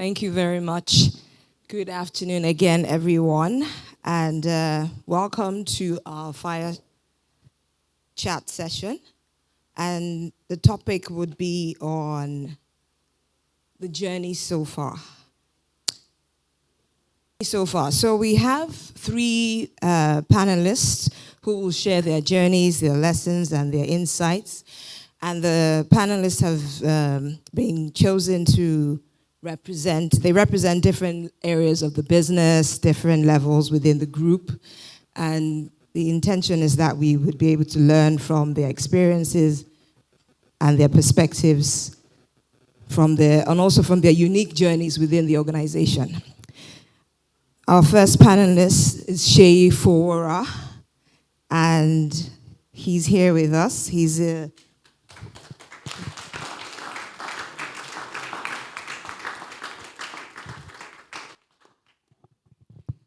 Thank you very much. Good afternoon again, everyone, and welcome to our Fire Chat session. And the topic would be on the journey so far. So we have three panelists who will share their journeys, their lessons, and their insights. And the panelists have been chosen to represent different areas of the business, different levels within the group. And the intention is that we would be able to learn from their experiences and their perspectives and also from their unique journeys within the organization. Our first panelist is Sheyi Fowora, and he's here with us.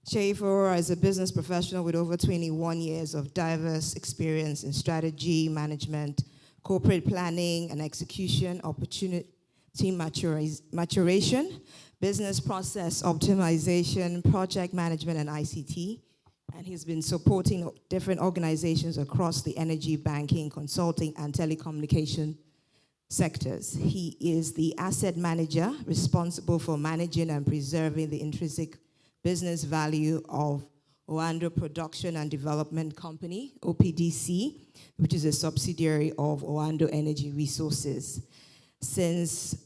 Sheyi Fowora is a business professional with over 21 years of diverse experience in strategy, management, corporate planning and execution, opportunity maturation, business process optimization, project management, and ICT. And he's been supporting different organizations across the energy, banking, consulting, and telecommunication sectors. He is the asset manager responsible for managing and preserving the intrinsic business value of Oando Production and Development Company, OPDC, which is a subsidiary of Oando Energy Resources. Since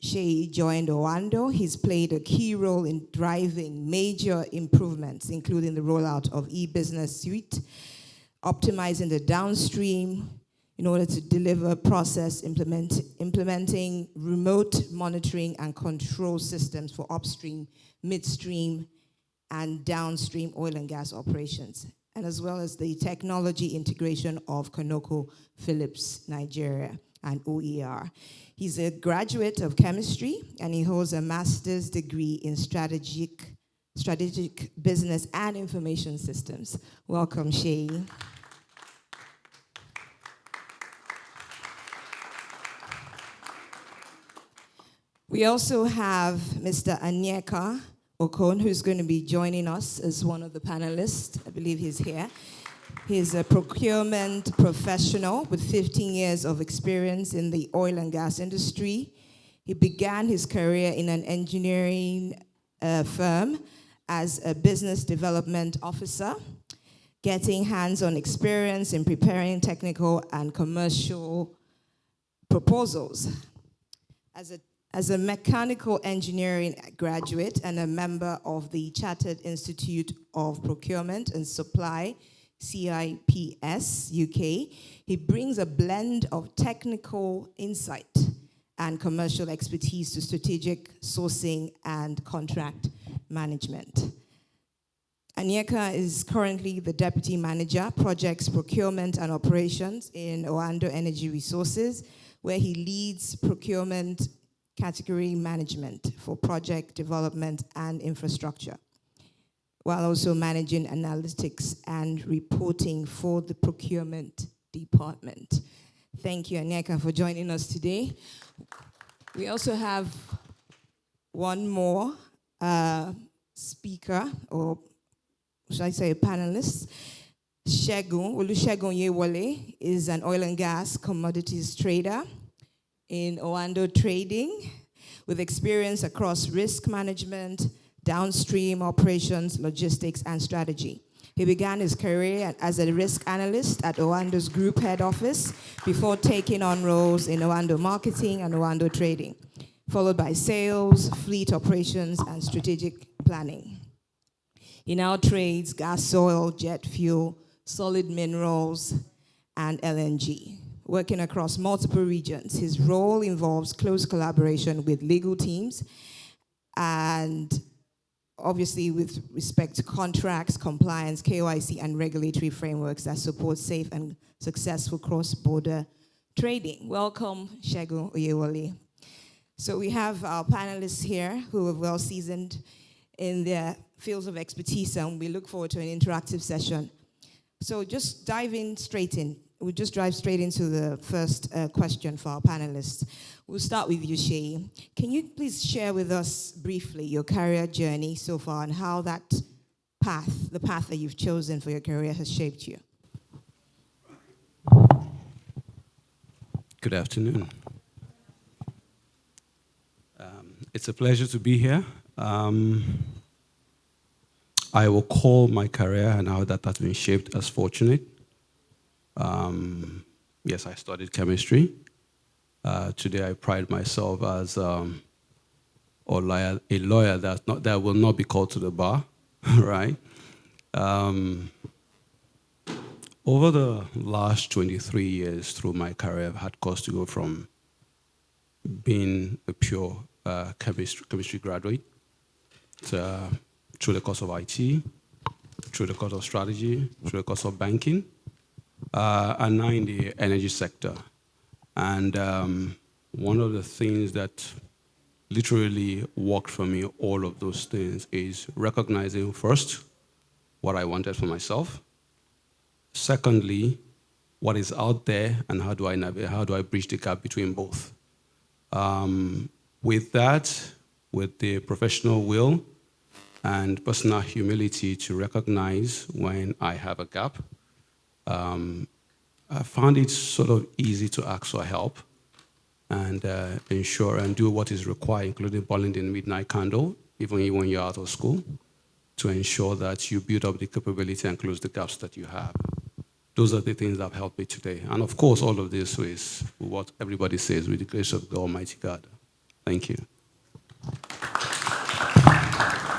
Sheyi joined Oando, he's played a key role in driving major improvements, including the rollout of e-business suite, optimizing the downstream in order to deliver process implementing remote monitoring and control systems for upstream, midstream, and downstream oil and gas operations, and as well as the technology integration of ConocoPhillips Nigeria and OER. He's a graduate of chemistry, and he holds a master's degree in strategic business and information systems. Welcome, Sheyi. We also have Mr. Anyeka Okon, who's going to be joining us as one of the panelists. I believe he's here. He's a procurement professional with 15 years of experience in the oil and gas industry. He began his career in an engineering firm as a business development officer, getting hands-on experience in preparing technical and commercial proposals. As a mechanical engineering graduate and a member of the Chartered Institute of Procurement and Supply, CIPS UK, he brings a blend of technical insight and commercial expertise to strategic sourcing and contract management. Anyeka is currently the Deputy Manager, Projects, Procurement and Operations in Oando Energy Resources, where he leads procurement category management for project development and infrastructure, while also managing analytics and reporting for the procurement department. Thank you, Anyeka, for joining us today. We also have one more speaker, or should I say a panelist. Olusegun Yewole is an oil and gas commodities trader in Oando Trading, with experience across risk management, downstream operations, logistics, and strategy. He began his career as a risk analyst at Oando's group head office before taking on roles in Oando Marketing and Oando Trading, followed by sales, fleet operations, and strategic planning. He now trades gas oil, jet fuel, solid minerals, and LNG. Working across multiple regions. His role involves close collaboration with legal teams and obviously with respect to contracts, compliance, KYC, and regulatory frameworks that support safe and successful cross-border trading. Welcome, Segun Oyewole. So we have our panelists here who are well seasoned in their fields of expertise, and we look forward to an interactive session. So just diving straight in, we'll just drive straight into the first question for our panelists. We'll start with you, Shay. Can you please share with us briefly your career journey so far and how that path, the path that you've chosen for your career, has shaped you? Good afternoon. It's a pleasure to be here. I will call my career and how that has been shaped as fortunate. Yes, I studied chemistry. Today I pride myself as a lawyer that will not be called to the bar, right? Over the last 23 years through my career, I've had cause to go from being a pure chemistry graduate through the course of IT, through the course of strategy, through the course of banking, and now in the energy sector. And one of the things that literally worked for me, all of those things, is recognizing first what I wanted for myself. Secondly, what is out there and how do I navigate, how do I bridge the gap between both? With that, with the professional will and personal humility to recognize when I have a gap, I found it sort of easy to ask for help and ensure and do what is required, including burning the midnight candle, even when you're out of school, to ensure that you build up the capability and close the gaps that you have. Those are the things that have helped me today. And of course, all of this is what everybody says, with the grace of the Almighty God. Thank you.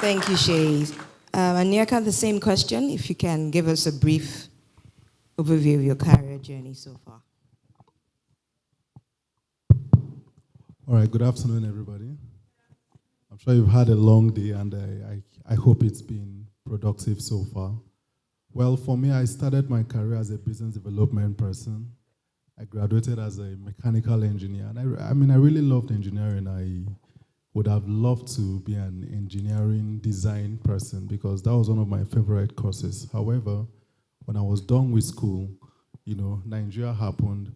Thank you, Shay. Anyeka, the same question, if you can give us a brief overview of your career journey so far. All right, good afternoon, everybody. I'm sure you've had a long day, and I hope it's been productive so far. Well, for me, I started my career as a business development person. I graduated as a mechanical engineer, and I really loved engineering. I would have loved to be an engineering design person because that was one of my favorite courses. However, when I was done with school, Nigeria happened.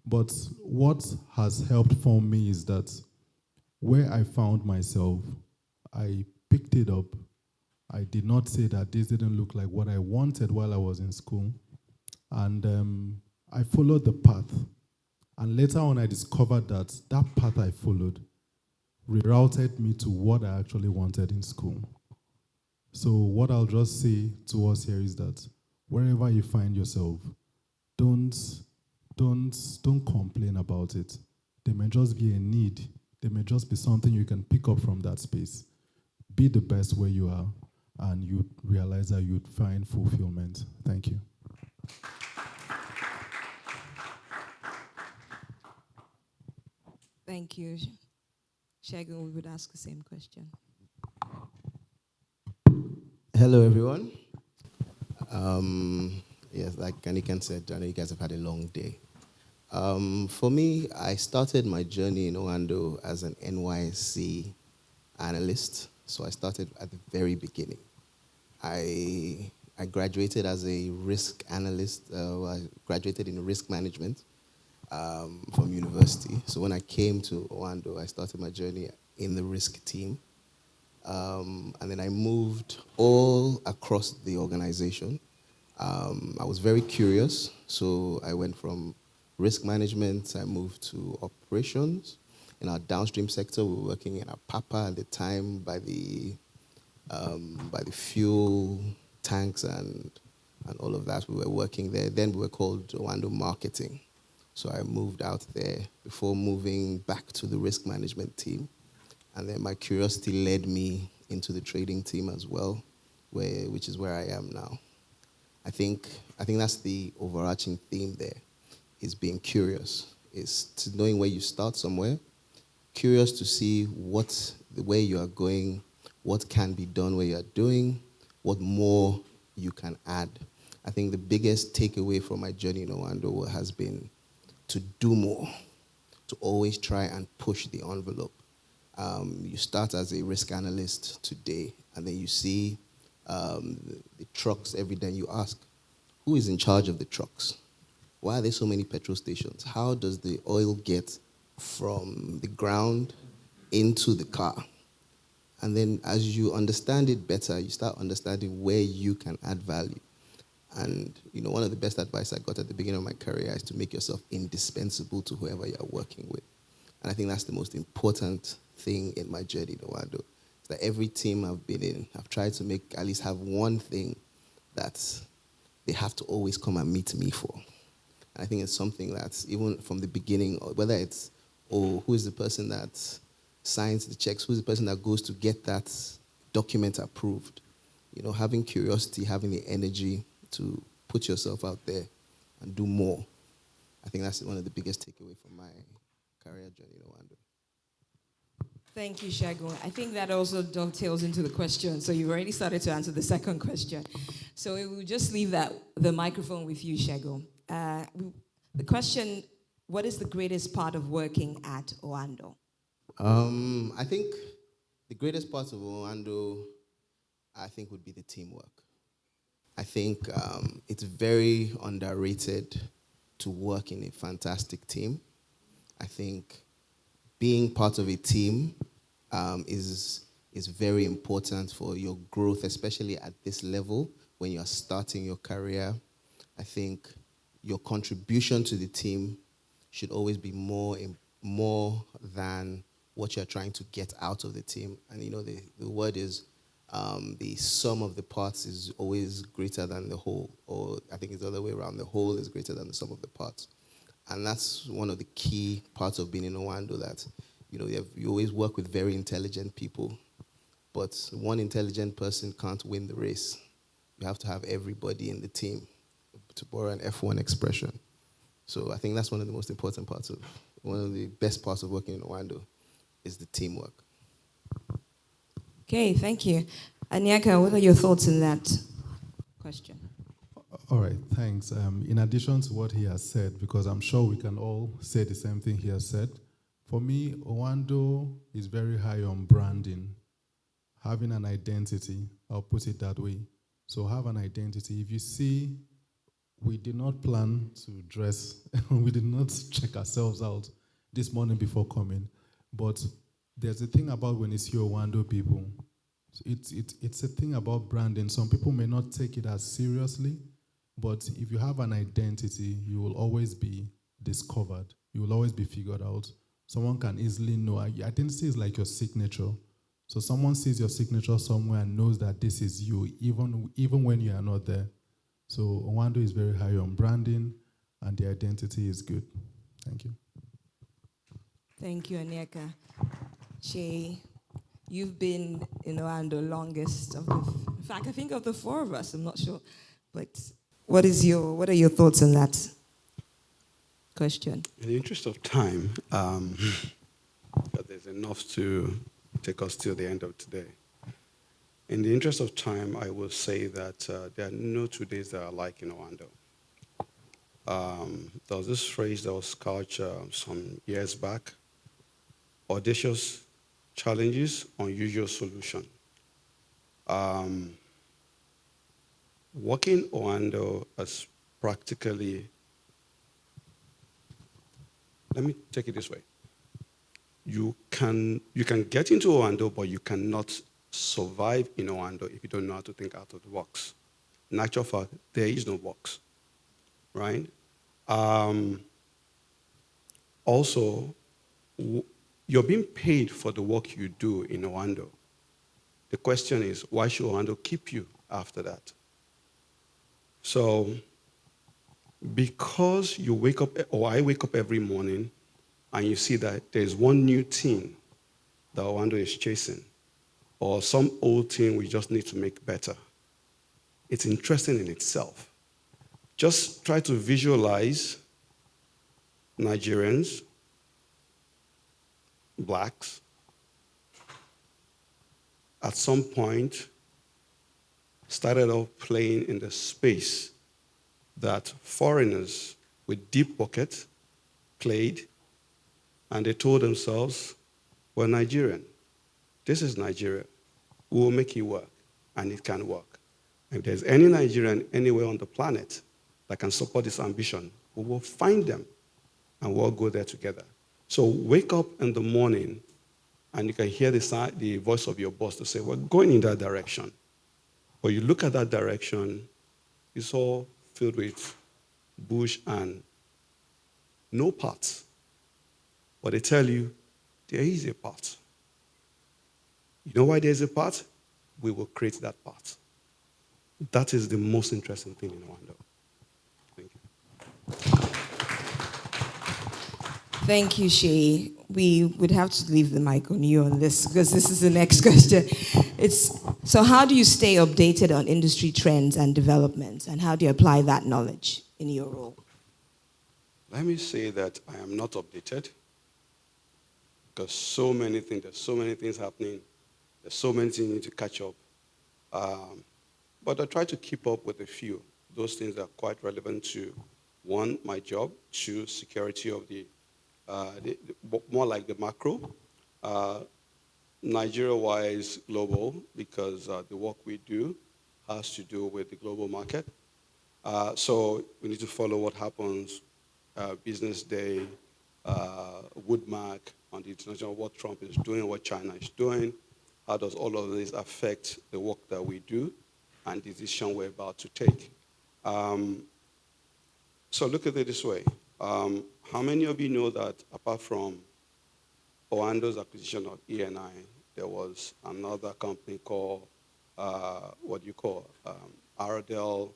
But what has helped form me is that where I found myself, I picked it up. I did not say that this didn't look like what I wanted while I was in school. And I followed the path. And later on, I discovered that that path I followed rerouted me to what I actually wanted in school. So what I'll just say to us here is that wherever you find yourself, don't complain about it. There may just be a need. There may just be something you can pick up from that space. Be the best where you are, and you'd realize that you'd find fulfillment. Thank you. Thank you. Shagun, we would ask the same question. Hello, everyone. Yes, like Anikan said, I know you guys have had a long day. For me, I started my journey in Oando as an NYC analyst. So I started at the very beginning. I graduated as a risk analyst. I graduated in risk management from university. So when I came to Oando, I started my journey in the risk team. And then I moved all across the organization. I was very curious, so I went from risk management, I moved to operations. In our downstream sector, we were working in Apapa at the time by the fuel tanks and all of that. We were working there. Then we were called Oando Marketing. So I moved out there before moving back to the risk management team. And then my curiosity led me into the trading team as well, which is where I am now. I think that's the overarching theme there, is being curious, is to knowing where you start somewhere, curious to see where you are going, what can be done where you are doing, what more you can add. I think the biggest takeaway from my journey in Oando has been to do more, to always try and push the envelope. You start as a risk analyst today, and then you see the trucks every day. You ask, who is in charge of the trucks? why are there so many petrol stations? How does the oil get from the ground into the car? And then as you understand it better, you start understanding where you can add value. And one of the best advice I got at the beginning of my career is to make yourself indispensable to whoever you're working with. And I think that's the most important thing in my journey in Oando. Is that every team I've been in, I've tried to make at least have one thing that they have to always come and meet me for. And I think it's something that's even from the beginning, whether it's, who is the person that signs the checks, who's the person that goes to get that document approved. Having curiosity, having the energy to put yourself out there and do more. I think that's one of the biggest takeaways from my career journey in Oando. Thank you, Segun. I think that also dovetails into the question. So you've already started to answer the second question. So we will just leave the microphone with you, Segun. The question, what is the greatest part of working at Oando? I think the greatest part of Oando, would be the teamwork. I think it's very underrated to work in a fantastic team. I think being part of a team is very important for your growth, especially at this level when you're starting your career. I think your contribution to the team should always be more than what you're trying to get out of the team. And the word is the sum of the parts is always greater than the whole, or I think it's the other way around. The whole is greater than the sum of the parts. And that's one of the key parts of being in Oando, that you always work with very intelligent people, but one intelligent person can't win the race. You have to have everybody in the team, to borrow an F1 expression. So I think that's one of the most important parts one of the best parts of working in Oando is the teamwork. Okay, thank you. Anyeka, what are your thoughts on that question? All right, thanks. In addition to what he has said, because I'm sure we can all say the same thing he has said, for me, Oando is very high on branding, having an identity. I'll put it that way. So have an identity. If you see, we did not plan to dress, we did not check ourselves out this morning before coming, but there's a thing about when it's your Oando people. It's a thing about branding. Some people may not take it as seriously, but if you have an identity, you will always be discovered. You will always be figured out. Someone can easily know. Identity is like your signature. So someone sees your signature somewhere and knows that this is you, even when you are not there. So Oando is very high on branding, and the identity is good. Thank you. Thank you, Anyeka. Shay, you've been in Oando longest in fact, I think of the four of us, I'm not sure. But what are your thoughts on that question? In the interest of time, but there's enough to take us till the end of today. In the interest of time, I will say that there are no 2 days that are alike in Oando. There was this phrase that was couched some years back: audacious challenges, unusual solution. Working Oando as practically, let me take it this way. You can get into Oando, but you cannot survive in Oando if you don't know how to think out of the box. In actual fact, there is no box, right? Also, you're being paid for the work you do in Oando. The question is, why should Oando keep you after that? So, because you wake up, or I wake up every morning, and you see that there's one new team that Oando is chasing, or some old team we just need to make better. It's interesting in itself. Just try to visualize Nigerians, blacks, at some point started off playing in the space that foreigners with deep pockets played, and they told themselves, we're Nigerian. This is Nigeria. We will make it work, and it can work. If there's any Nigerian anywhere on the planet that can support this ambition, We will find them, and we'll go there together. So wake up in the morning, and you can hear the voice of your boss to say, we're going in that direction. But you look at that direction, it's all filled with bush and no path. But they tell you, there is a path. You know why there's a path? We will create that path. That is the most interesting thing in Oando. Thank you. Thank you, Shay. We would have to leave the mic on you on this because this is the next question. So how do you stay updated on industry trends and developments, and how do you apply that knowledge in your role? Let me say that I am not updated because there's so many things happening. There's so many things you need to catch up. But I try to keep up with a few. Those things that are quite relevant to, one, my job, two, security of the more like the macro. Nigeria-wise, global, because the work we do has to do with the global market. So we need to follow what happens, Business Day, Woodmark, on the international, what Trump is doing, what China is doing. How does all of this affect the work that we do and the decision we're about to take? So look at it this way. How many of you know that apart from Oando's acquisition of E&I, there was another company called, Ardell,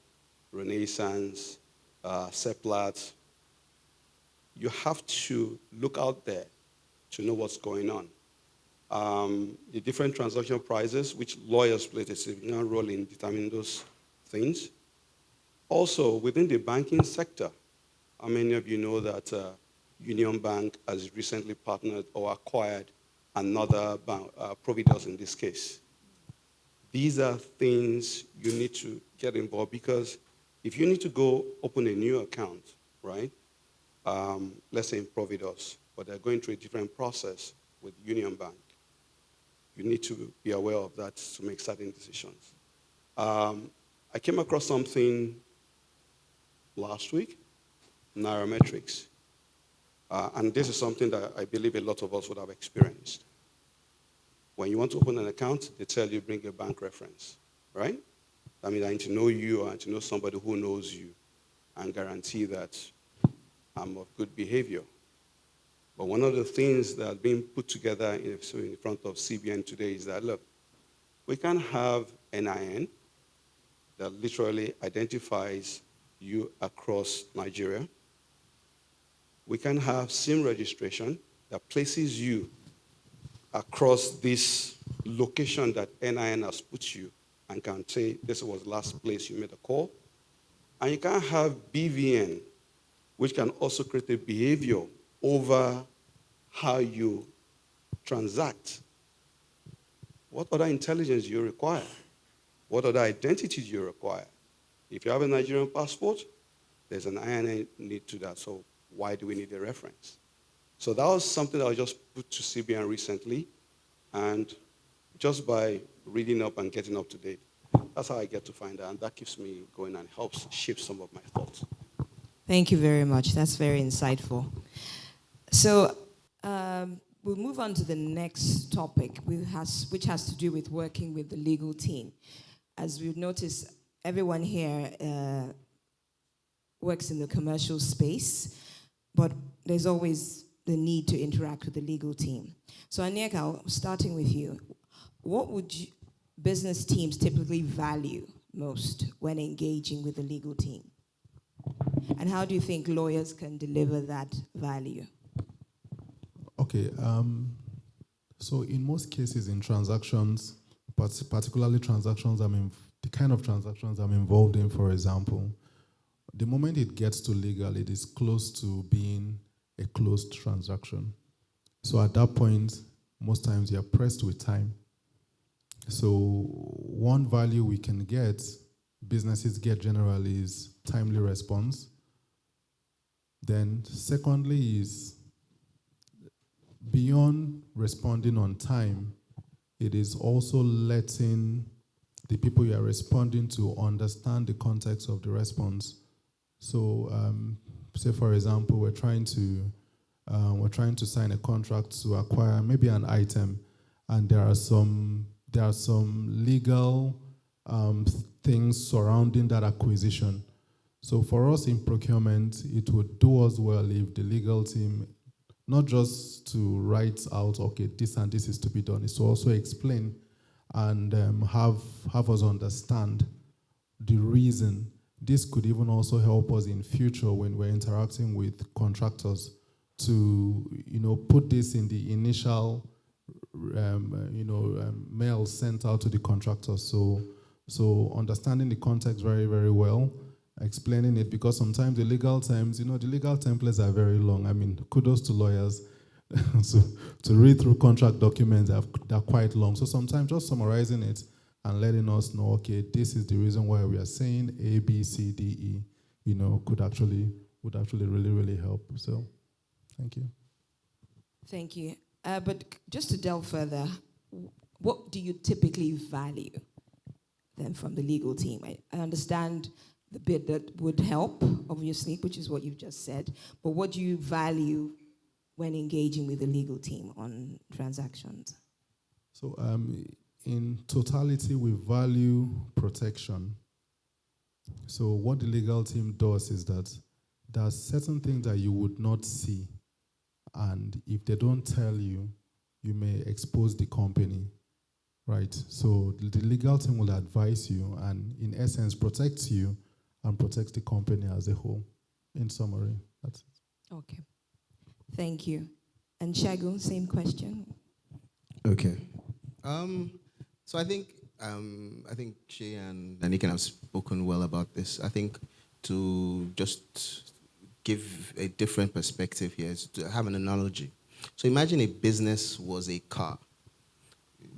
Renaissance, Seplat? You have to look out there to know what's going on. The different transaction prices, which lawyers play a significant role in determining those things. Also, within the banking sector, how many of you know that Union Bank has recently partnered or acquired another bank, Providus in this case? These are things you need to get involved because if you need to go open a new account, right? Let's say in Providus, but they're going through a different process with Union Bank. You need to be aware of that to make certain decisions. I came across something last week, Nairametrics. And this is something that I believe a lot of us would have experienced. When you want to open an account, they tell you bring a bank reference, right? I mean, I need to know you, I need to know somebody who knows you and guarantee that I'm of good behavior. But one of the things that are being put together in front of CBN today is that, look, we can have NIN that literally identifies you across Nigeria. We can have SIM registration that places you across this location that NIN has put you and can say this was the last place you made a call. And you can have BVN, which can also create a behavior over how you transact. What other intelligence do you require? What other identity do you require? If you have a Nigerian passport, there's an INA need to that. So why do we need a reference? So that was something that I just put to CBN recently. And just by reading up and getting up to date, that's how I get to find out. And that keeps me going and helps shape some of my thoughts. Thank you very much. That's very insightful. So we'll move on to the next topic, which has to do with working with the legal team. As we've noticed, everyone here works in the commercial space, but there's always the need to interact with the legal team. So Onyeka, starting with you, what would business teams typically value most when engaging with the legal team? And how do you think lawyers can deliver that value? Okay, so in most cases in transactions, particularly transactions the kind of transactions I'm involved in, for example, the moment it gets to legal, it is close to being a closed transaction. So at that point, most times you're pressed with time. So one value we can get, businesses get generally, is timely response. Then secondly is, beyond responding on time, it is also letting the people you are responding to understand the context of the response. So say for example, we're trying to sign a contract to acquire maybe an item, and there are some legal things surrounding that acquisition. So for us in procurement, it would do us well if the legal team, not just to write out, okay, this and this is to be done, is to also explain and have us understand the reason. This could even also help us in future when we're interacting with contractors to, put this in the initial, mail sent out to the contractors. So understanding the context very, very well, explaining it, because sometimes the legal terms, the legal templates are very long. I mean, kudos to lawyers. So to read through contract documents, they're quite long. So sometimes just summarizing it and letting us know, okay, this is the reason why we are saying A, B, C, D, E, would actually really, really help. So thank you. Thank you. But just to delve further, what do you typically value then from the legal team? I understand the bit that would help, obviously, which is what you've just said, but what do you value when engaging with the legal team on transactions? So in totality, we value protection. So what the legal team does is that there are certain things that you would not see, and if they don't tell you, you may expose the company, right? So the legal team will advise you and, in essence, protects you and protects the company as a whole. In summary, that's it. Okay. Thank you. And Shagun, same question. Okay. So I think Shay and Nikan have spoken well about this. I think to just give a different perspective here is to have an analogy. So imagine a business was a car.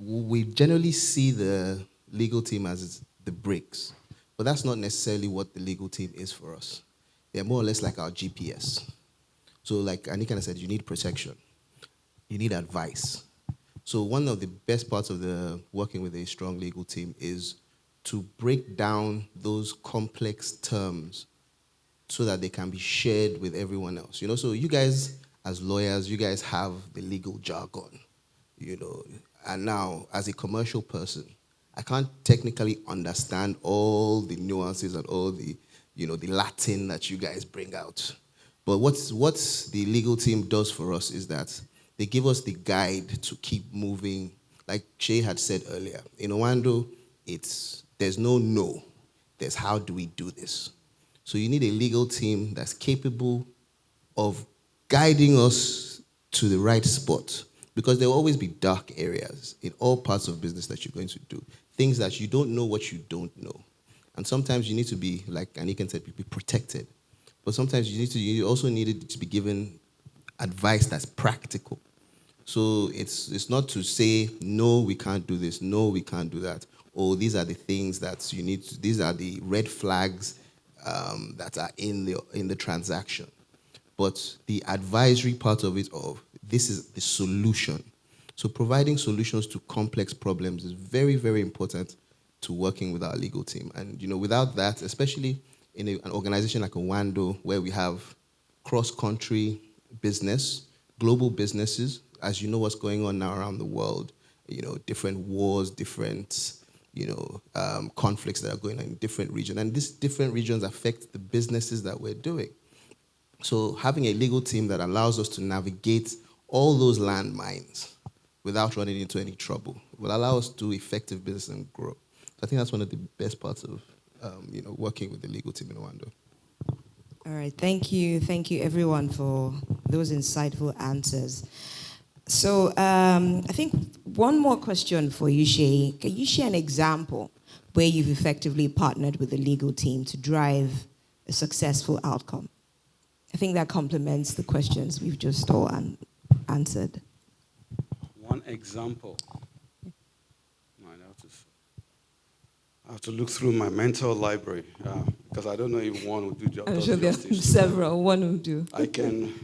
We generally see the legal team as the brakes, but that's not necessarily what the legal team is for us. They're more or less like our GPS. So like Anika said, you need protection. You need advice. So one of the best parts of the working with a strong legal team is to break down those complex terms so that they can be shared with everyone else. So you guys, as lawyers, you guys have the legal jargon, and now as a commercial person, I can't technically understand all the nuances and all the, the Latin that you guys bring out. But what the legal team does for us is that they give us the guide to keep moving. Like Shay had said earlier, in Oando, there's no. There's how do we do this? So you need a legal team that's capable of guiding us to the right spot, because there will always be dark areas in all parts of business that you're going to do, things that you don't know what you don't know. And sometimes you need to be, like Anika said, be protected. But sometimes you also need to be given advice that's practical. So it's not to say, no, we can't do this, no, we can't do that, or these are the things that you need to, these are the red flags that are in the transaction. But the advisory part of it, this is the solution. So providing solutions to complex problems is very, very important to working with our legal team. And without that, especially in an organization like Oando, where we have cross-country business, global businesses, as you know what's going on now around the world, different wars, different conflicts that are going on in different regions. And these different regions affect the businesses that we're doing. So having a legal team that allows us to navigate all those landmines without running into any trouble will allow us to do effective business and grow. So I think that's one of the best parts of working with the legal team in Oando. All right, thank you everyone for those insightful answers. So I think one more question for you, Shay. Can you share an example where you've effectively partnered with the legal team to drive a successful outcome? I think that complements the questions we've just all answered. One example. I have to look through my mental library because I don't know if one will do justice. I'm sure there are several. One will do. I can.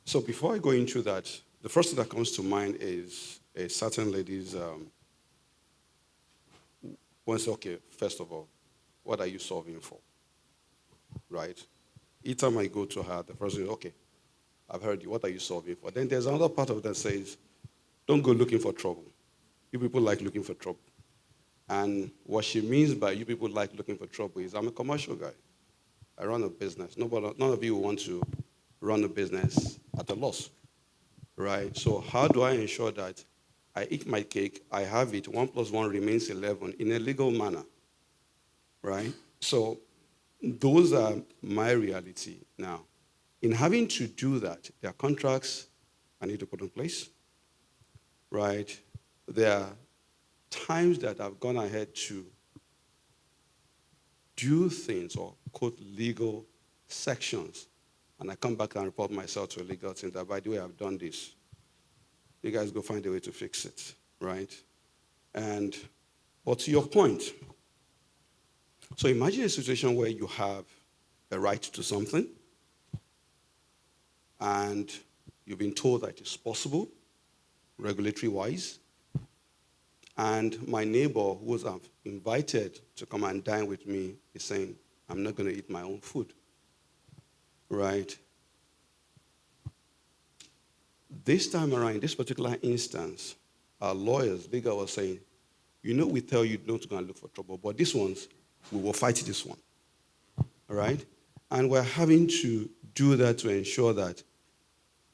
So before I go into that, the first thing that comes to mind is a certain lady's. One says, okay, first of all, what are you solving for? Right? each time I go to her, the first thing is, okay, I've heard you. What are you solving for? Then there's another part of that says, don't go looking for trouble. You people like looking for trouble. And what she means by you people like looking for trouble is I'm a commercial guy. I run a business. None of you want to run a business at a loss, right? So how do I ensure that I eat my cake, I have it, 1 + 1 remains 11 in a legal manner, right? So those are my reality now. In having to do that, there are contracts I need to put in place, right? There are times that I've gone ahead to do things or quote legal sections, and I come back and report myself to a legal team that, by the way, I've done this. You guys go find a way to fix it, right? But to your point, so imagine a situation where you have a right to something, and you've been told that it's possible, regulatory-wise, and my neighbor, who was invited to come and dine with me, is saying, I'm not going to eat my own food, right? This time around, in this particular instance, our lawyers, legal, was saying, we tell you not to go and look for trouble, but these ones, we will fight this one, all right? And we're having to do that to ensure that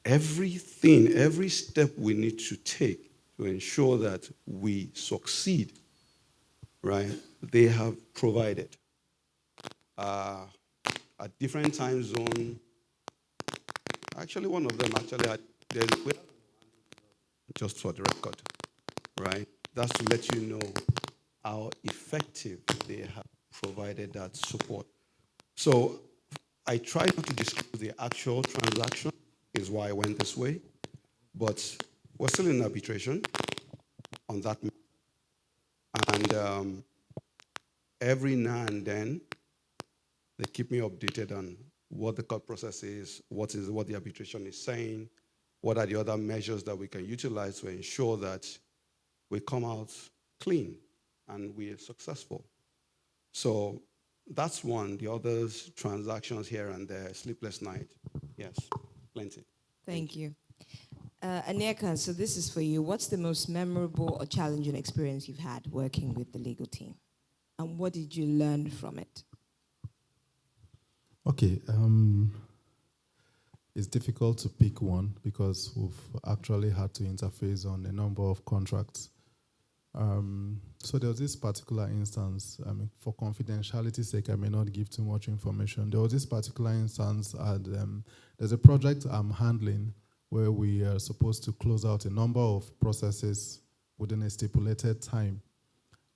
everything, every step we need to take to ensure that we succeed, right, they have provided. At different time zone, actually one of them had, just for the record, right? That's to let you know how effective they have provided that support. So I try not to disclose the actual transaction, is why I went this way, but we're still in arbitration on that. And every now and then, they keep me updated on what the court process is, what the arbitration is saying, what are the other measures that we can utilize to ensure that we come out clean and we are successful. So that's one. The others, transactions here and there, sleepless night. Yes, plenty. Thank you. Anyeka, so this is for you. What's the most memorable or challenging experience you've had working with the legal team? And what did you learn from it? Okay. It's difficult to pick one because we've actually had to interface on a number of contracts. So there was this particular instance, for confidentiality's sake, I may not give too much information. There was this particular instance, and there's a project I'm handling where we are supposed to close out a number of processes within a stipulated time.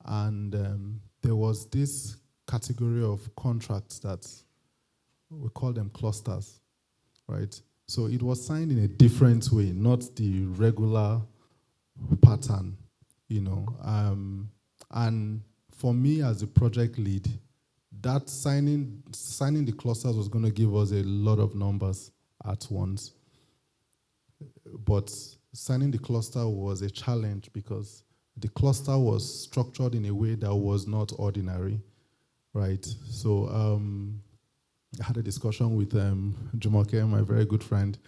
And there was this category of contracts that we call them clusters, right? So it was signed in a different way, not the regular pattern, and for me as a project lead, that signing the clusters was going to give us a lot of numbers at once. But signing the cluster was a challenge because the cluster was structured in a way that was not ordinary, right? So I had a discussion with Jumoke, my very good friend,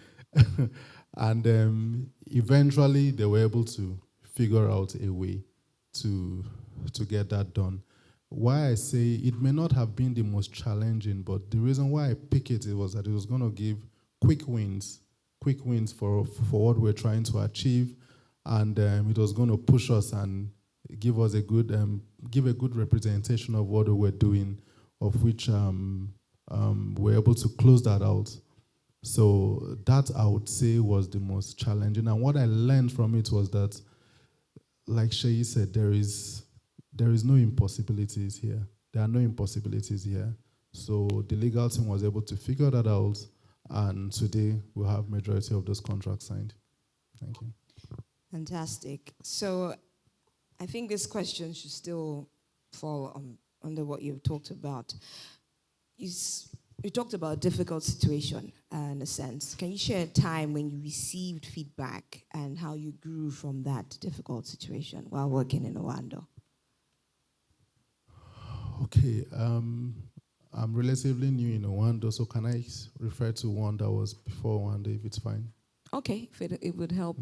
and eventually they were able to figure out a way to get that done. Why I say it may not have been the most challenging, but the reason why I pick it was that it was going to give quick wins for what we're trying to achieve, and it was going to push us and give us a good representation of what we were doing, of which we're able to close that out. So that I would say was the most challenging, and what I learned from it was that, like Sheyi said, there is no impossibilities here. There are no impossibilities here. So the legal team was able to figure that out, and today we'll have majority of those contracts signed. Thank you. Fantastic. So I think this question should still fall under what you've talked about. You talked about a difficult situation, in a sense. Can you share a time when you received feedback and how you grew from that difficult situation while working in Oando? Okay. I'm relatively new in Oando, so can I refer to one that was before Oando, if it's fine? Okay, if it would help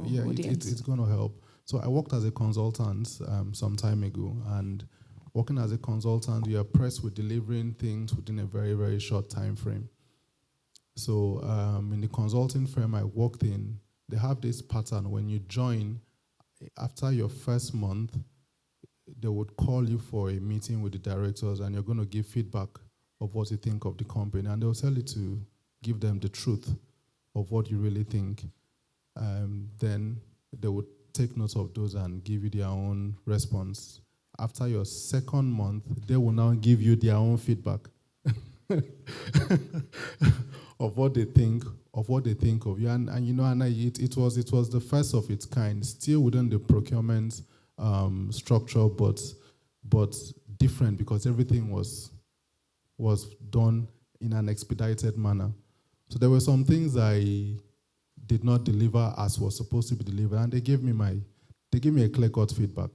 Yeah, audience. it's going to help. So I worked as a consultant some time ago, and working as a consultant, you are pressed with delivering things within a very, very short time frame. So in the consulting firm I worked in, they have this pattern. When you join, after your first month, they would call you for a meeting with the directors, and you're going to give feedback of what you think of the company, and they'll tell you to give them the truth of what you really think. Then they would take note of those and give you their own response. After your second month, they will now give you their own feedback of what they think of you. And you know, and it was the first of its kind, still within the procurement structure, but different, because everything was done in an expedited manner. So there were some things I did not deliver as was supposed to be delivered, and they gave me a clear-cut feedback.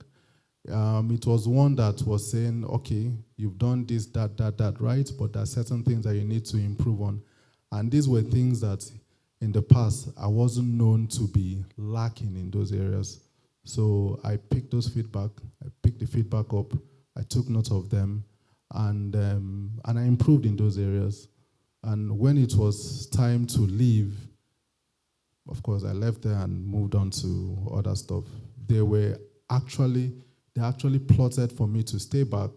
It was one that was saying, okay, you've done this, that, right, but there are certain things that you need to improve on. And these were things that in the past I wasn't known to be lacking in those areas. So I picked the feedback up, I took note of them, and I improved in those areas. And when it was time to leave, of course, I left there and moved on to other stuff. They actually plotted for me to stay back,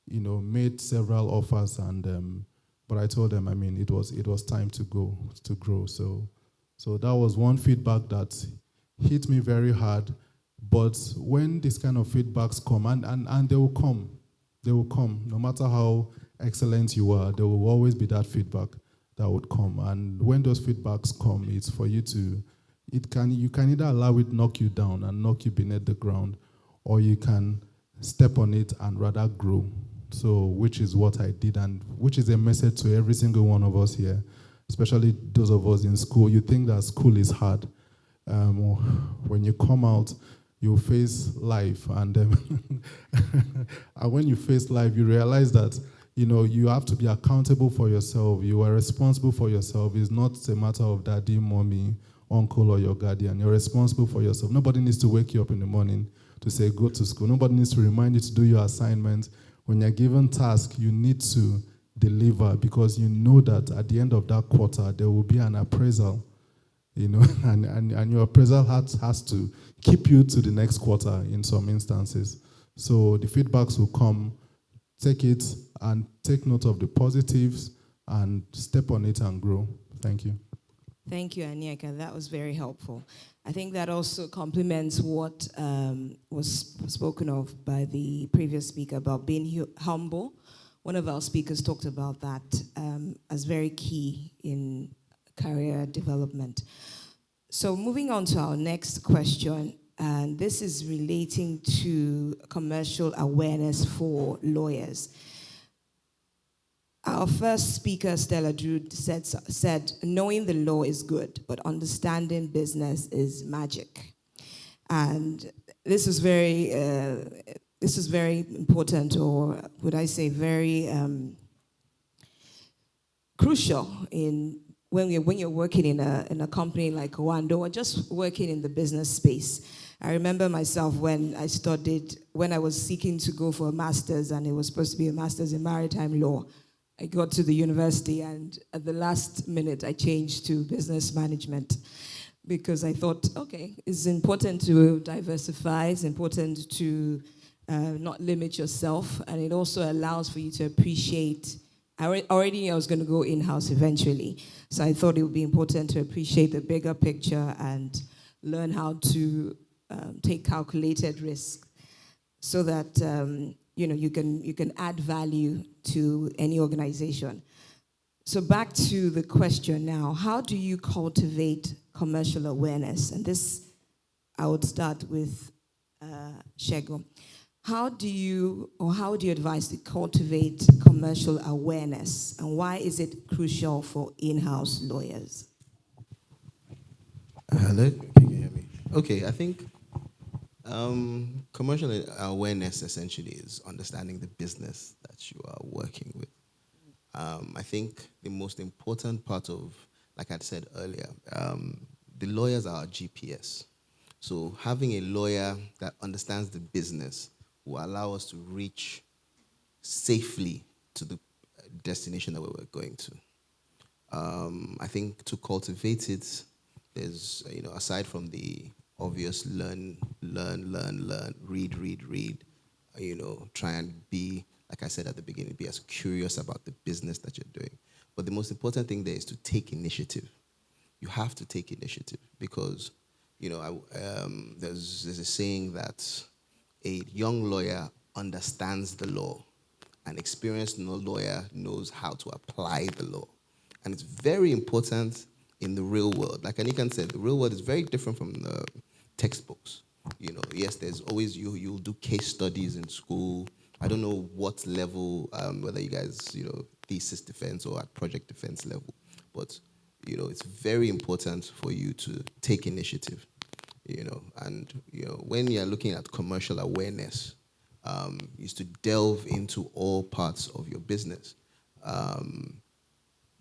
made several offers, and but I told them, it was time to grow. So that was one feedback that hit me very hard. But when this kind of feedbacks come, and they will come, no matter how excellent you are, there will always be that feedback that would come. And when those feedbacks come, it's for you to, you can either allow it knock you down and knock you beneath the ground, or you can step on it and rather grow. So, which is what I did, and which is a message to every single one of us here, especially those of us in school. You think that school is hard. When you come out, you face life, and and when you face life, you realize that you have to be accountable for yourself. You are responsible for yourself. It's not a matter of daddy, mommy, uncle, or your guardian. You're responsible for yourself. Nobody needs to wake you up in the morning to say go to school. Nobody needs to remind you to do your assignments. When you're given tasks, you need to deliver, because you know that at the end of that quarter there will be an appraisal. And your appraisal has to keep you to the next quarter in some instances. So the feedbacks will come, take it and take note of the positives and step on it and grow. Thank you. Thank you, Anyeka. That was very helpful. I think that also complements what was spoken of by the previous speaker about being humble. One of our speakers talked about that as very key in career development. So moving on to our next question, and this is relating to commercial awareness for lawyers. Our first speaker, Stella Drew, said, knowing the law is good, but understanding business is magic. And this is very important, or would I say very crucial when you're working in a company like Oando, or just working in the business space. I remember myself when I was seeking to go for a master's, and it was supposed to be a master's in maritime law. I got to the university, and at the last minute, I changed to business management, because I thought, okay, it's important to diversify, it's important to not limit yourself, and it also allows for you to appreciate. I already knew I was going to go in-house eventually, so I thought it would be important to appreciate the bigger picture and learn how to take calculated risk, so that you can add value to any organization. So back to the question now: how do you cultivate commercial awareness? And this, I would start with Shego. How do you advise to cultivate commercial awareness, and why is it crucial for in-house lawyers? Hello, can you hear me? Okay, I think commercial awareness essentially is understanding the business that you are working with. I think the most important part of, like I said earlier, the lawyers are our GPS. So having a lawyer that understands the business will allow us to reach safely to the destination that we were going to. I think to cultivate it, there's, aside from the obvious learn, read, try and be, like I said at the beginning, be as curious about the business that you're doing. But the most important thing there is to take initiative. You have to take initiative because, there's a saying that a young lawyer understands the law. An experienced lawyer knows how to apply the law. And it's very important in the real world. Like Anikan said, the real world is very different from the textbooks. Yes, there's always, you'll do case studies in school. I don't know what level, whether you guys, thesis defense or at project defense level. But, it's very important for you to take initiative, and, when you're looking at commercial awareness, is to delve into all parts of your business.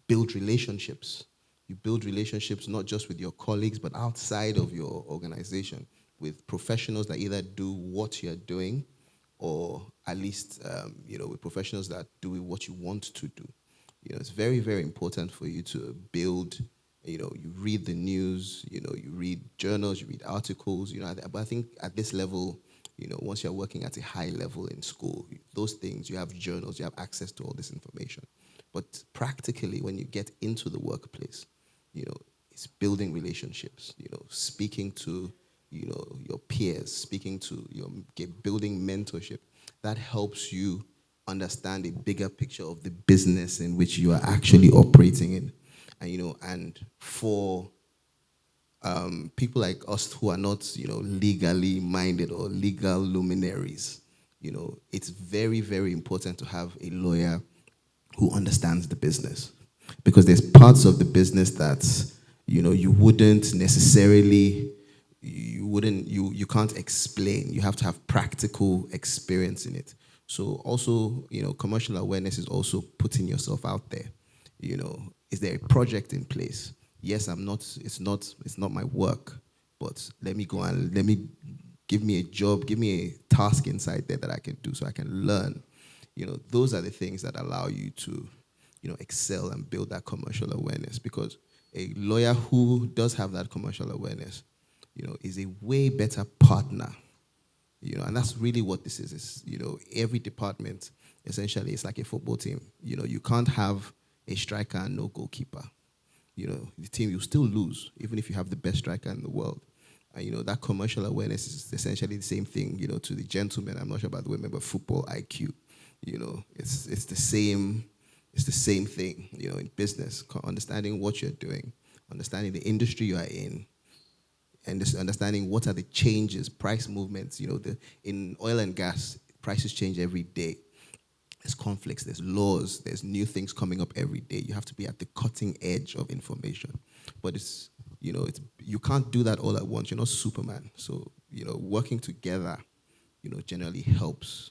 Build relationships. You build relationships not just with your colleagues, but outside of your organization with professionals that either do what you're doing or at least, with professionals that do what you want to do. It's very, very important for you to build, you read the news, you read journals, you read articles, but I think at this level, once you're working at a high level in school, those things, you have journals, you have access to all this information. But practically, when you get into the workplace, it's building relationships, speaking to, your peers, speaking to building mentorship. That helps you understand a bigger picture of the business in which you are actually operating in. And, and for people like us who are not, legally minded or legal luminaries, it's very, very important to have a lawyer who understands the business. Because there's parts of the business that, you wouldn't necessarily, you can't explain. You have to have practical experience in it. So also, commercial awareness is also putting yourself out there. Is there a project in place? Yes, it's not my work, but let me go and give me a job, give me a task inside there that I can do so I can learn. Those are the things that allow you to, excel and build that commercial awareness, because a lawyer who does have that commercial awareness, is a way better partner. And that's really what this is. Every department, essentially, it's like a football team. You can't have a striker and no goalkeeper. The team, you still lose, even if you have the best striker in the world. And, that commercial awareness is essentially the same thing, to the gentlemen. I'm not sure about the women, but football IQ. It's the same thing, in business, understanding what you're doing, understanding the industry you are in, and just understanding what are the changes, price movements. In oil and gas, prices change every day. There's conflicts, there's laws, there's new things coming up every day. You have to be at the cutting edge of information. But you can't do that all at once. You're not Superman. So, working together, generally helps,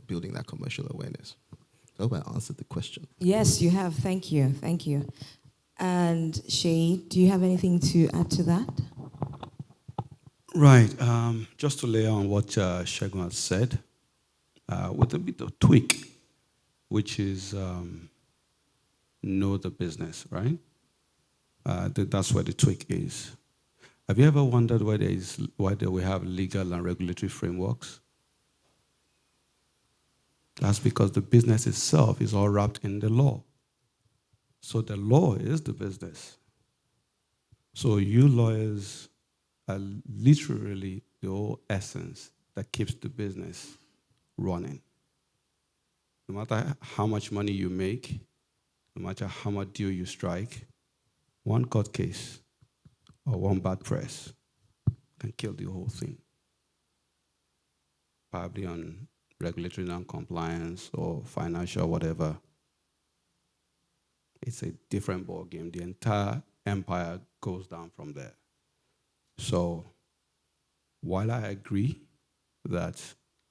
building that commercial awareness. I hope I answered the question. Yes, you have. Thank you. Thank you. And Shay, do you have anything to add to that? Right. Just to lay on what Segun has said, with a bit of tweak, which is know the business, right? That's where the tweak is. Have you ever wondered why we have legal and regulatory frameworks? That's because the business itself is all wrapped in the law. So the law is the business. So you lawyers are literally the whole essence that keeps the business running. No matter how much money you make, no matter how much deal you strike, one court case or one bad press can kill the whole thing. Probably on regulatory non-compliance or financial whatever. It's a different ballgame. The entire empire goes down from there. So while I agree that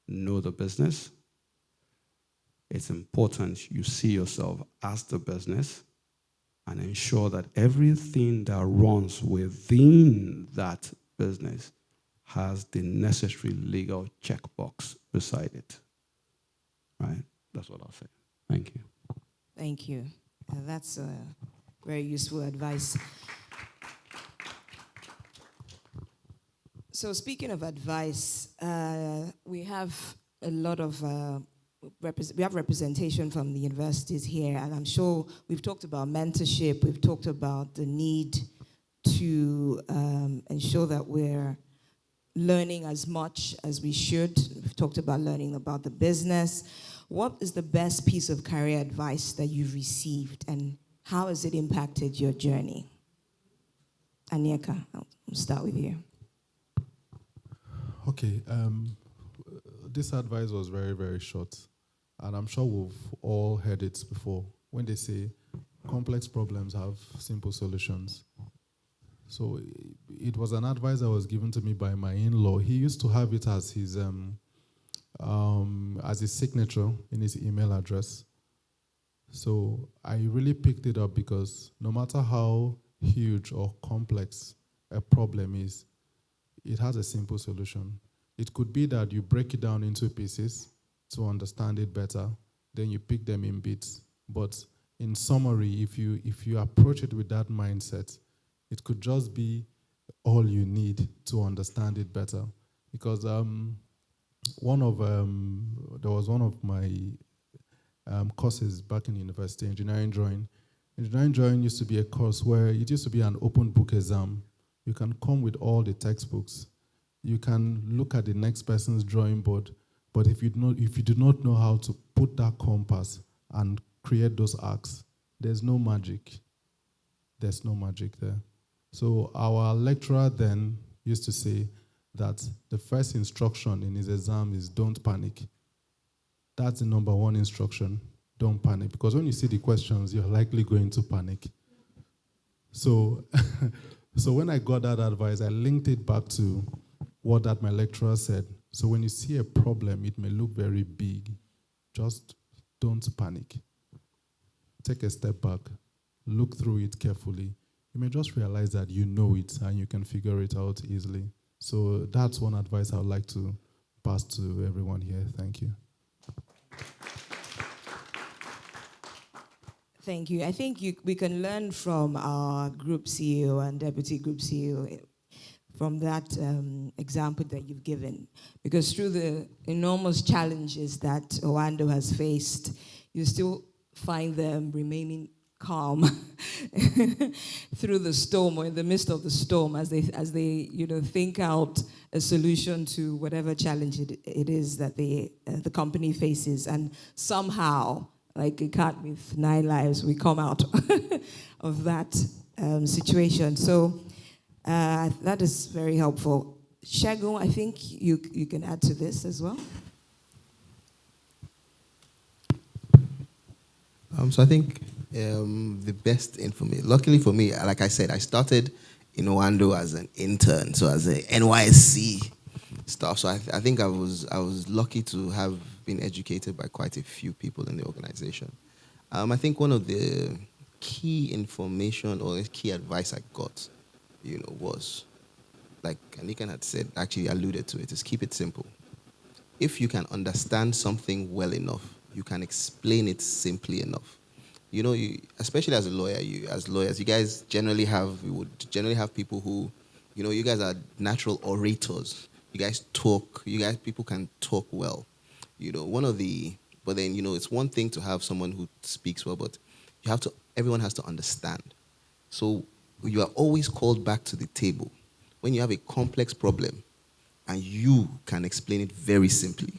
know the business, it's important you see yourself as the business and ensure that everything that runs within that business has the necessary legal checkbox beside it. Right? That's what I'll say. Thank you. Thank you. That's very useful advice. So speaking of advice, we have a lot of we have representation from the universities here, and I'm sure we've talked about mentorship. We've talked about the need to ensure that we're learning as much as we should. We've talked about learning about the business. What is the best piece of career advice that you've received, and how has it impacted your journey? Anyeka, I'll start with you. Okay, this advice was very, very short, and I'm sure we've all heard it before when they say complex problems have simple solutions. So it was an advice that was given to me by my in-law. He used to have it as his signature in his email address. So I really picked it up because no matter how huge or complex a problem is, it has a simple solution. It could be that you break it down into pieces to understand it better, then you pick them in bits. But in summary, if you approach it with that mindset, it could just be all you need to understand it better. Because there was one of my courses back in university, engineering drawing. Engineering drawing used to be a course where it used to be an open book exam. You can come with all the textbooks. You can look at the next person's drawing board, but if you do not know how to put that compass and create those arcs, there's no magic. There's no magic there. So our lecturer then used to say that the first instruction in his exam is don't panic. That's the number one instruction, don't panic. Because when you see the questions, you're likely going to panic. So, so when I got that advice, I linked it back to what that my lecturer said. So when you see a problem, it may look very big. Just don't panic. Take a step back. Look through it carefully. You may just realize that you know it and you can figure it out easily. So that's one advice I would like to pass to everyone here. Thank you. Thank you. I think we can learn from our group CEO and deputy group CEO from that example that you've given. Because through the enormous challenges that Oando has faced, you still find them remaining calm through the storm or in the midst of the storm as they think out a solution to whatever challenge it is that the company faces, and somehow, like a cat with 9 lives, we come out of that situation. So that is very helpful. Shagun, I think you can add to this as well. So I think the best information, luckily for me, like I said, I started in Oando as an intern, so as a NYSC staff. So I think I was lucky to have been educated by quite a few people in the organization. I think one of the key information or key advice I got, was, like Anika had said, actually alluded to it, is keep it simple. If you can understand something well enough, you can explain it simply enough. Especially as a lawyer, as lawyers, you guys would generally have people who, you guys are natural orators. You guys talk, people can talk well. But then, it's one thing to have someone who speaks well, but everyone has to understand. So you are always called back to the table when you have a complex problem and you can explain it very simply.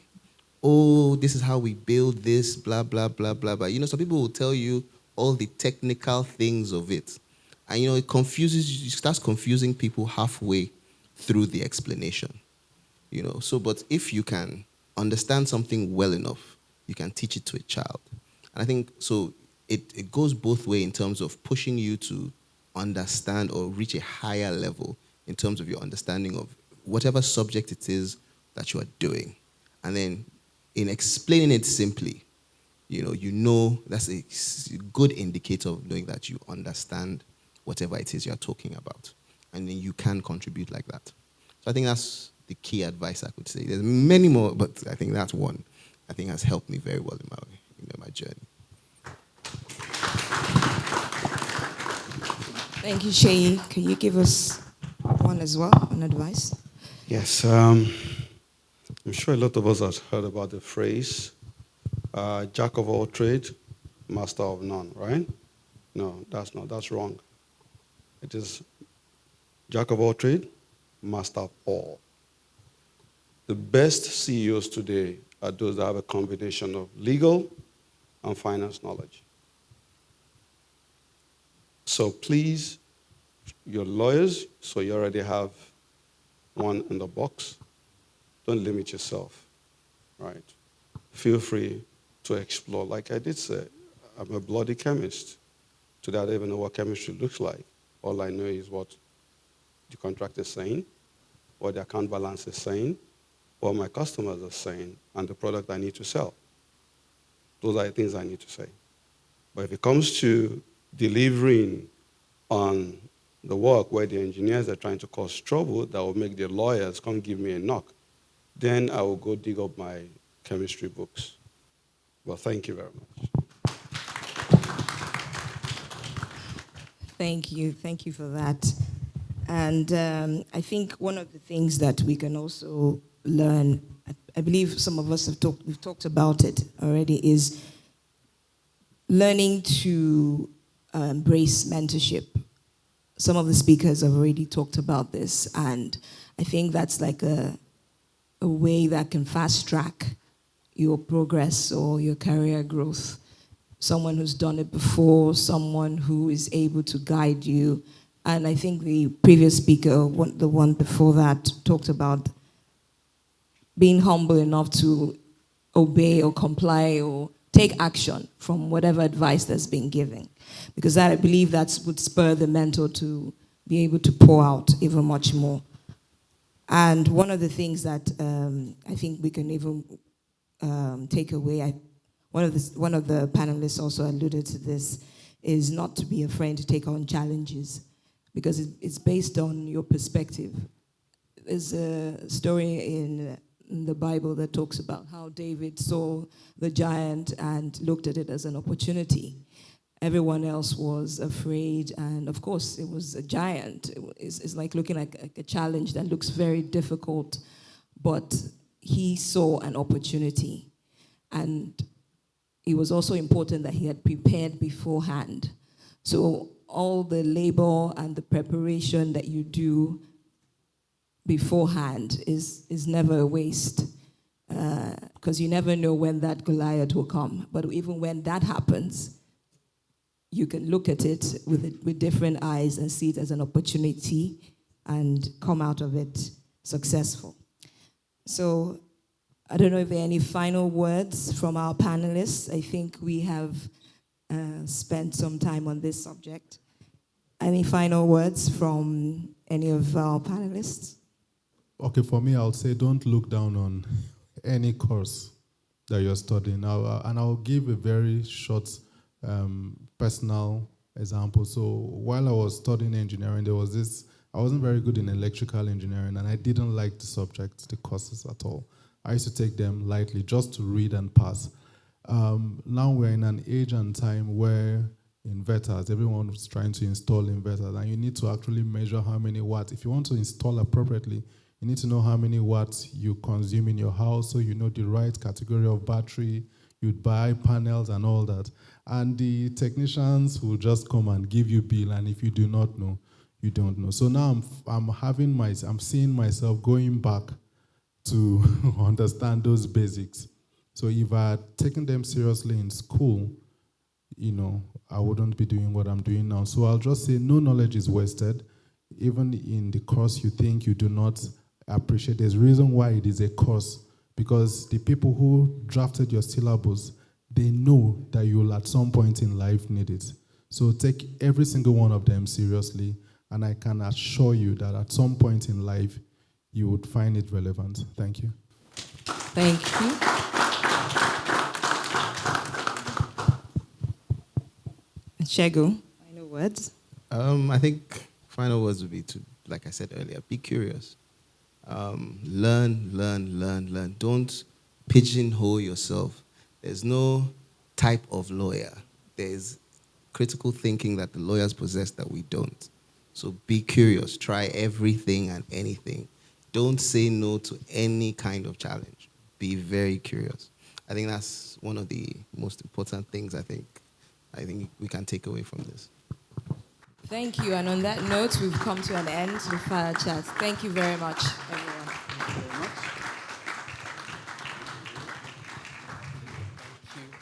Oh, this is how we build this, blah, blah, blah, blah, blah. Some people will tell you all the technical things of it. And, it starts confusing people halfway through the explanation. But if you can understand something well enough, you can teach it to a child. And I think, so it goes both ways in terms of pushing you to understand or reach a higher level in terms of your understanding of whatever subject it is that you are doing. And then in explaining it simply, you know that's a good indicator of knowing that you understand whatever it is you're talking about. And then you can contribute like that. So I think that's the key advice I could say. There's many more, but I think that's one I think has helped me very well in my journey. Thank you, Sheyi. Can you give us one as well, an advice? Yes, I'm sure a lot of us have heard about the phrase, jack of all trades, master of none, right? No, that's wrong. It is jack of all trades, master of all. The best CEOs today are those that have a combination of legal and finance knowledge. So please, you're lawyers, so you already have one in the box. Don't limit yourself, right? Feel free to explore. Like I did say, I'm a bloody chemist. Today I don't even know what chemistry looks like. All I know is what the contract is saying, what the account balance is saying, what my customers are saying, and the product I need to sell. Those are the things I need to say. But if it comes to delivering on the work where the engineers are trying to cause trouble that will make the lawyers come give me a knock, then I will go dig up my chemistry books. Well, thank you very much. Thank you for that. And I think one of the things that we can also learn, I believe some of us we've talked about it already, is learning to embrace mentorship. Some of the speakers have already talked about this, and I think that's like a way that can fast track your progress or your career growth. Someone who's done it before, someone who is able to guide you. And I think the previous speaker, the one before that, talked about being humble enough to obey or comply or take action from whatever advice that's been given. Because I believe that would spur the mentor to be able to pour out even much more. And one of the things that I think we can even take away, one of the panelists also alluded to this, is not to be afraid to take on challenges, because it's based on your perspective. There's a story in the Bible that talks about how David saw the giant and looked at it as an opportunity. Everyone else was afraid, and of course it was a giant. It's like looking at a challenge that looks very difficult, but he saw an opportunity. And it was also important that he had prepared beforehand. So all the labor and the preparation that you do beforehand is never a waste, because you never know when that Goliath will come. But even when that happens, you can look at it with different eyes and see it as an opportunity and come out of it successful. So I don't know if there are any final words from our panelists. I think we have spent some time on this subject. Any final words from any of our panelists? Okay, for me, I'll say don't look down on any course that you're studying. And I'll give a very short personal example. So while I was studying engineering, there was this, I wasn't very good in electrical engineering, and I didn't like the subjects, the courses at all. I used to take them lightly just to read and pass. Now we're in an age and time where inverters, everyone is trying to install inverters, and you need to actually measure how many watts. If you want to install appropriately, you need to know how many watts you consume in your house, so you know the right category of battery, you'd buy panels and all that. And the technicians will just come and give you bill, and if you do not know, you don't know. So now I'm seeing myself going back to understand those basics. So if I had taken them seriously in school, I wouldn't be doing what I'm doing now. So I'll just say no knowledge is wasted. Even in the course you think you do not appreciate, there's a reason why it is a course, because the people who drafted your syllabus, they know that you'll at some point in life need it. So take every single one of them seriously, and I can assure you that at some point in life, you would find it relevant. Thank you. Thank you. Shego, final words. I think final words would be to, like I said earlier, be curious. Learn. Don't pigeonhole yourself. There's no type of lawyer. There's critical thinking that the lawyers possess that we don't. So be curious. Try everything and anything. Don't say no to any kind of challenge. Be very curious. I think that's one of the most important things I think we can take away from this. Thank you. And on that note, we've come to an end to the Fire Chat. Thank you very much, everyone.